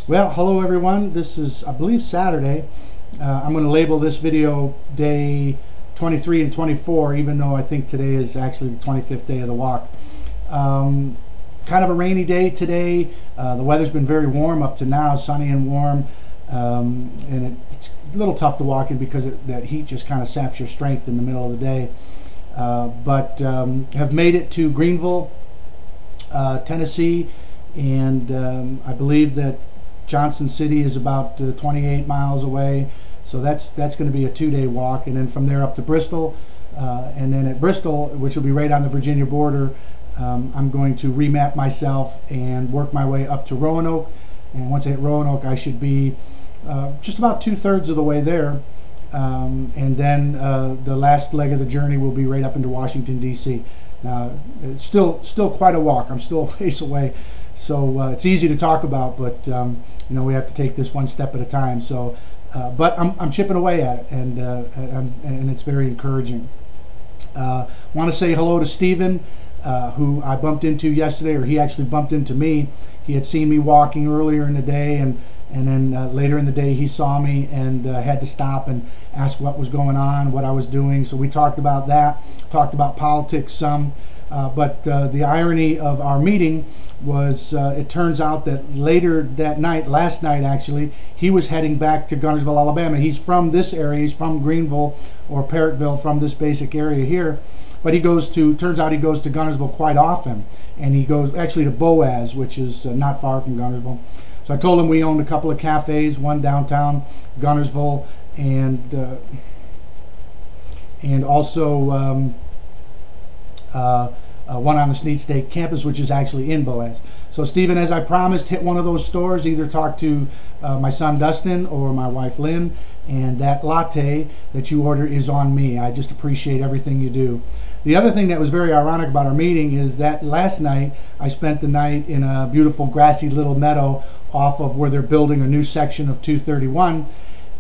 Well, hello everyone. This is, I believe, Saturday. I'm going to label this video day 23 and 24, even though I think today is actually the 25th day of the walk. Kind of a rainy day today. The weather's been very warm up to now, sunny and warm, and it's a little tough to walk in because that heat just kind of saps your strength in the middle of the day. But have made it to Greenville, Tennessee, and I believe that Johnson City is about 28 miles away, so that's going to be a 2-day walk, and then from there up to Bristol, and then at Bristol, which will be right on the Virginia border, I'm going to remap myself and work my way up to Roanoke, and once I hit Roanoke I should be just about 2/3 of the way there, and then the last leg of the journey will be right up into Washington, D.C. Now, it's still quite a walk. I'm still a ways away, so it's easy to talk about, but you know, we have to take this one step at a time. So, but I'm chipping away at it, and it's very encouraging. Want to say hello to Stephen, who I bumped into yesterday, or he actually bumped into me. He had seen me walking earlier in the day, and then later in the day he saw me and had to stop and ask what was going on, what I was doing. So we talked about that, talked about politics some. But the irony of our meeting was it turns out that later that night, last night actually, he was heading back to Guntersville, Alabama. He's from this area. He's from Greenville or Parrottville, from this basic area here. But turns out he goes to Guntersville quite often. And he goes actually to Boaz, which is not far from Guntersville. So I told him we owned a couple of cafes, one downtown Guntersville, and also one on the Sneed State campus, which is actually in Boaz. So Stephen, as I promised, hit one of those stores, either talk to my son Dustin or my wife Lynn, and that latte that you order is on me. I just appreciate everything you do. The other thing that was very ironic about our meeting is that last night I spent the night in a beautiful grassy little meadow off of where they're building a new section of 231,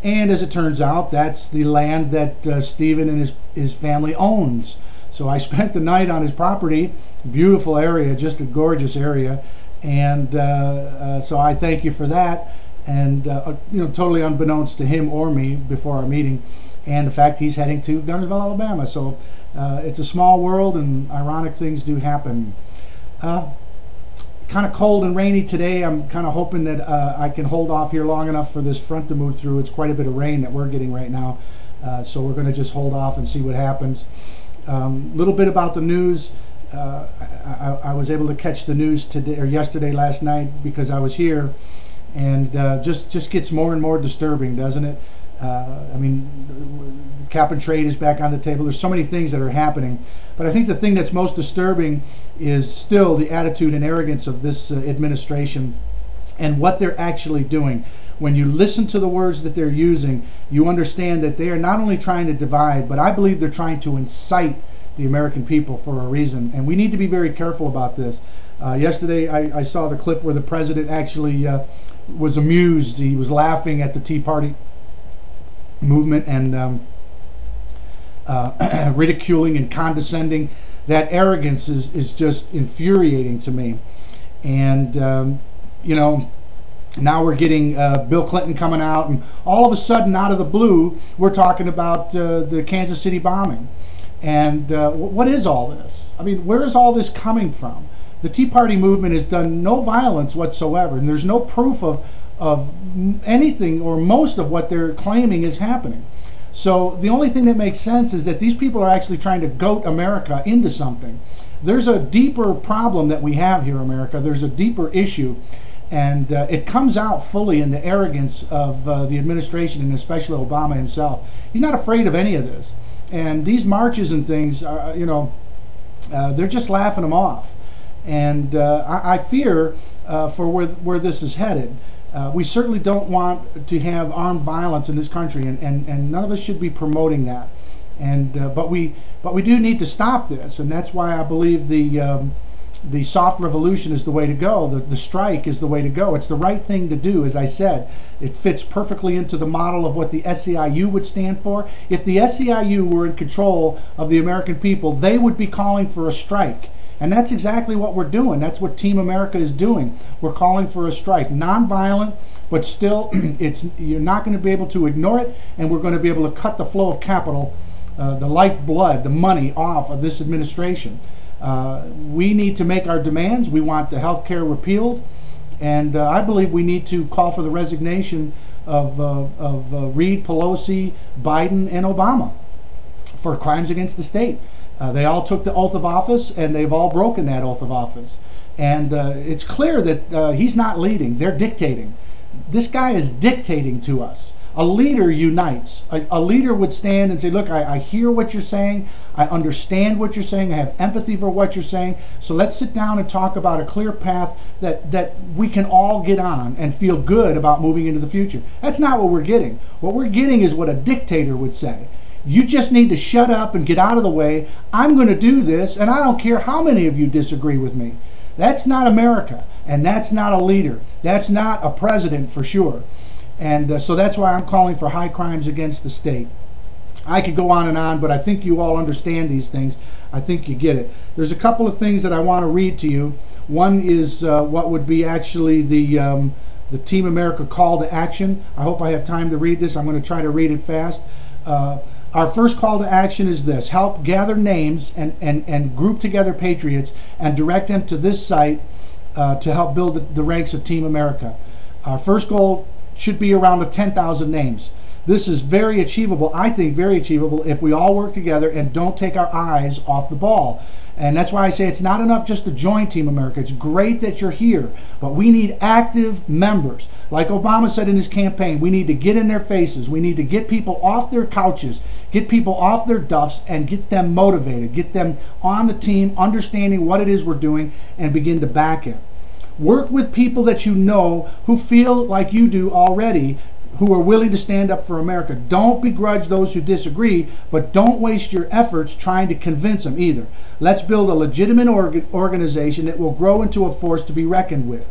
and as it turns out, that's the land that Stephen and his family owns. So I spent the night on his property, beautiful area, just a gorgeous area, and so I thank you for that. And you know, totally unbeknownst to him or me before our meeting, and the fact he's heading to Guntersville, Alabama. So it's a small world, and ironic things do happen. Kind of cold and rainy today. I'm kind of hoping that I can hold off here long enough for this front to move through. It's quite a bit of rain that we're getting right now, so we're going to just hold off and see what happens. Little bit about the news. I was able to catch the news today or last night because I was here, and just gets more and more disturbing, doesn't it? I mean, cap and trade is back on the table. There's so many things that are happening, but I think the thing that's most disturbing is still the attitude and arrogance of this administration and what they're actually doing. When you listen to the words that they're using, you understand that they are not only trying to divide, but I believe they're trying to incite the American people for a reason, and we need to be very careful about this. Yesterday I saw the clip where the president actually was amused. He was laughing at the Tea Party movement and ridiculing and condescending. That arrogance is just infuriating to me. And you know, now we're getting Bill Clinton coming out, and all of a sudden, out of the blue, we're talking about the Kansas City bombing. And what is all this? I mean, where is all this coming from? The Tea Party movement has done no violence whatsoever, and there's no proof of anything or most of what they're claiming is happening. So the only thing that makes sense is that these people are actually trying to goat America into something. There's a deeper problem that we have here in America. There's a deeper issue, and it comes out fully in the arrogance of the administration, and especially Obama himself. He's not afraid of any of this. And these marches and things, are, you know, they're just laughing them off. And I fear for where this is headed. We certainly don't want to have armed violence in this country, and none of us should be promoting that. And but we do need to stop this, and that's why I believe the soft revolution is the way to go. The strike is the way to go. It's the right thing to do. As I said, it fits perfectly into the model of what the SEIU would stand for. If the SEIU were in control of the American people, they would be calling for a strike. And that's exactly what we're doing. That's what Team America is doing. We're calling for a strike. Nonviolent, but still, you're not going to be able to ignore it, and we're going to be able to cut the flow of capital, the lifeblood, the money off of this administration. We need to make our demands. We want the health care repealed, and I believe we need to call for the resignation of Reid, Pelosi, Biden, and Obama for crimes against the state. They all took the oath of office, and they've all broken that oath of office. And it's clear that he's not leading. They're dictating. This guy is dictating to us. A leader unites. A leader would stand and say, look, I hear what you're saying. I understand what you're saying. I have empathy for what you're saying. So let's sit down and talk about a clear path that we can all get on and feel good about moving into the future. That's not what we're getting. What we're getting is what a dictator would say. You just need to shut up and get out of the way. I'm going to do this, and I don't care how many of you disagree with me. That's not America, and that's not a leader. That's not a president for sure. And so that's why I'm calling for high crimes against the state. I could go on, but I think you all understand these things. I think you get it. There's a couple of things that I want to read to you. One is what would be actually the Team America call to action. I hope I have time to read this. I'm going to try to read it fast. Our first call to action is this: help gather names and group together patriots and direct them to this site to help build the ranks of Team America. Our first goal should be around 10,000 names. This is very achievable, I think very achievable, if we all work together and don't take our eyes off the ball. And that's why I say it's not enough just to join Team America. It's great that you're here, but we need active members. Like Obama said in his campaign, we need to get in their faces. We need to get people off their couches, get people off their duffs, and get them motivated, get them on the team, understanding what it is we're doing, and begin to back it. Work with people that you know who feel like you do already, who are willing to stand up for America. Don't begrudge those who disagree, but don't waste your efforts trying to convince them either. Let's build a legitimate organization that will grow into a force to be reckoned with.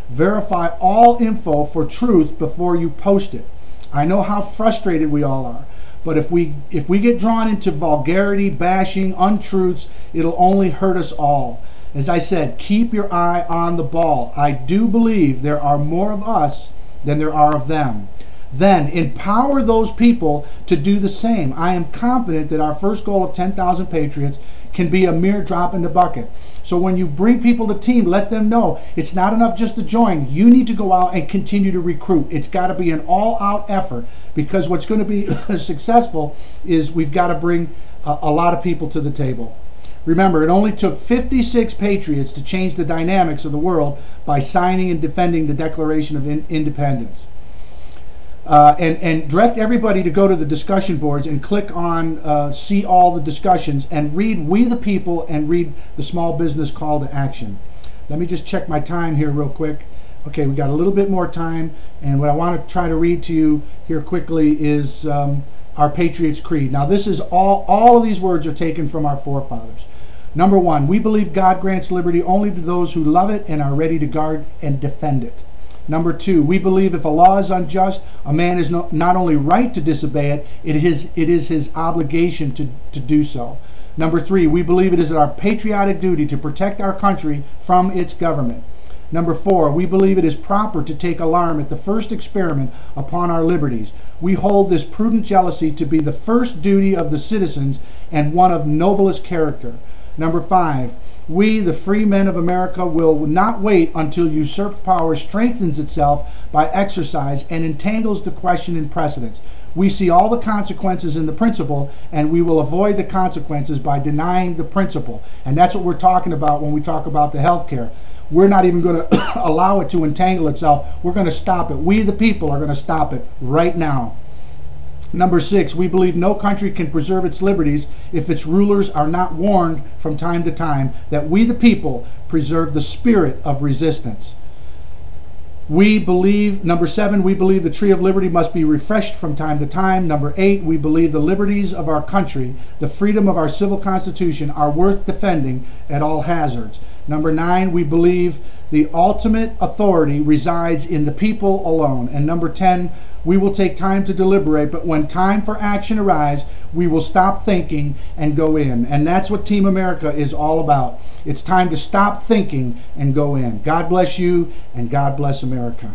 Verify all info for truth before you post it. I know how frustrated we all are, but if we get drawn into vulgarity, bashing, untruths, it'll only hurt us all. As I said, keep your eye on the ball. I do believe there are more of us than there are of them. Then empower those people to do the same. I am confident that our first goal of 10,000 patriots can be a mere drop in the bucket. So when you bring people to team, let them know it's not enough just to join. You need to go out and continue to recruit. It's got to be an all-out effort, because what's going to be successful is we've got to bring a lot of people to the table. Remember, it only took 56 patriots to change the dynamics of the world by signing and defending the Declaration of Independence. And direct everybody to go to the discussion boards and click on see all the discussions and read We the People and read the Small Business Call to Action. Let me just check my time here real quick. Okay, we got a little bit more time, and what I want to try to read to you here quickly is our Patriots Creed. Now this is all of these words are taken from our forefathers. Number one, we believe God grants liberty only to those who love it and are ready to guard and defend it. Number two, we believe if a law is unjust, a man is not only right to disobey it, it is his obligation to do so. Number three, we believe it is our patriotic duty to protect our country from its government. Number four, we believe it is proper to take alarm at the first experiment upon our liberties. We hold this prudent jealousy to be the first duty of the citizens and one of noblest character. Number five, we, the free men of America, will not wait until usurped power strengthens itself by exercise and entangles the question in precedence. We see all the consequences in the principle, and we will avoid the consequences by denying the principle. And that's what we're talking about when we talk about the health care. We're not even going to allow it to entangle itself. We're going to stop it. We, the people, are going to stop it right now. Number six, we believe no country can preserve its liberties if its rulers are not warned from time to time that we, the people, preserve the spirit of resistance. We believe, number seven, we believe the tree of liberty must be refreshed from time to time. Number eight, we believe the liberties of our country, the freedom of our civil constitution, are worth defending at all hazards. Number 9, we believe the ultimate authority resides in the people alone. And number 10, we will take time to deliberate, but when time for action arrives, we will stop thinking and go in. And that's what Team America is all about. It's time to stop thinking and go in. God bless you, and God bless America.